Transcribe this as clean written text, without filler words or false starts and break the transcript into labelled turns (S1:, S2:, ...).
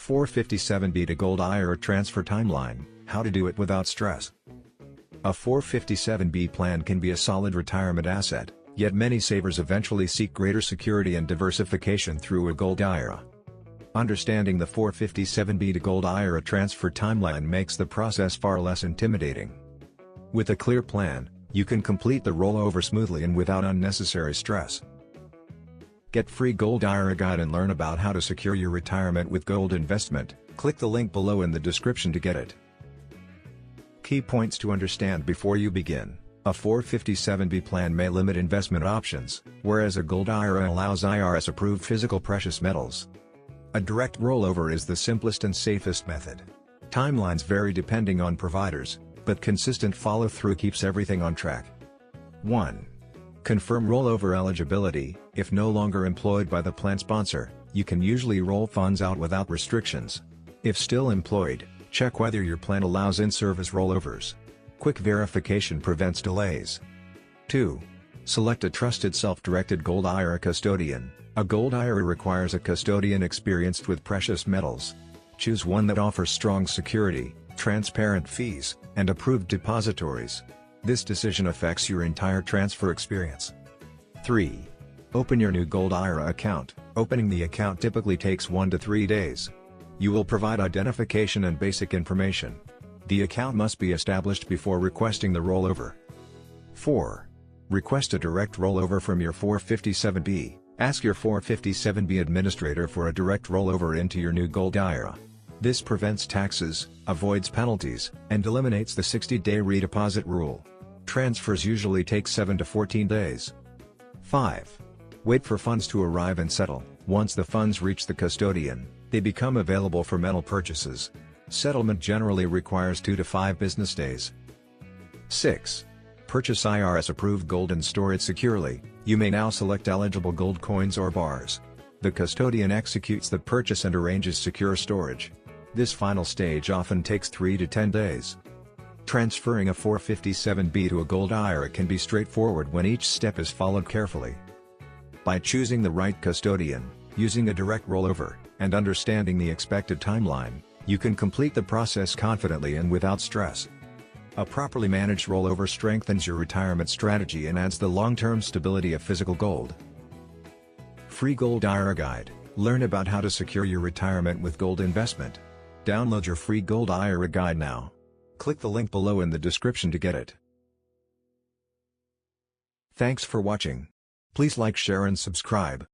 S1: 457B to Gold IRA Transfer Timeline, how to do it without stress. A 457B plan can be a solid retirement asset, yet many savers eventually seek greater security and diversification through a Gold IRA. Understanding the 457B to Gold IRA transfer timeline makes the process far less intimidating. With a clear plan, you can complete the rollover smoothly and without unnecessary stress. Get free Gold IRA guide and learn about how to secure your retirement with gold investment. Click the link below in the description to get it. Key points to understand before you begin. A 457B plan may limit investment options, whereas a Gold IRA allows IRS-approved physical precious metals. A direct rollover is the simplest and safest method. Timelines vary depending on providers, but consistent follow-through keeps everything on track. 1. Confirm rollover eligibility. If no longer employed by the plan sponsor, you can usually roll funds out without restrictions. If still employed, check whether your plan allows in-service rollovers. Quick verification prevents delays. 2. Select a trusted self-directed Gold IRA custodian. A Gold IRA requires a custodian experienced with precious metals. Choose one that offers strong security, transparent fees, and approved depositories. This decision affects your entire transfer experience. 3. Open your new Gold IRA account. Opening the account typically takes 1 to 3 days. You will provide identification and basic information. The account must be established before requesting the rollover. 4. Request a direct rollover from your 457B. Ask your 457B administrator for a direct rollover into your new Gold IRA. This prevents taxes, avoids penalties, and eliminates the 60-day redeposit rule. Transfers usually take 7 to 14 days. 5. Wait for funds to arrive and settle. Once the funds reach the custodian, they become available for metal purchases. Settlement generally requires 2 to 5 business days. 6. Purchase IRS-approved gold and store it securely. You may now select eligible gold coins or bars. The custodian executes the purchase and arranges secure storage. This final stage often takes 3 to 10 days. Transferring a 457B to a Gold IRA can be straightforward when each step is followed carefully. By choosing the right custodian, using a direct rollover, and understanding the expected timeline, you can complete the process confidently and without stress. A properly managed rollover strengthens your retirement strategy and adds the long-term stability of physical gold. Free Gold IRA Guide. Learn about how to secure your retirement with gold investment. Download your free Gold IRA Guide now. Click the link below in the description to get it. Thanks for watching. Please like, share and subscribe.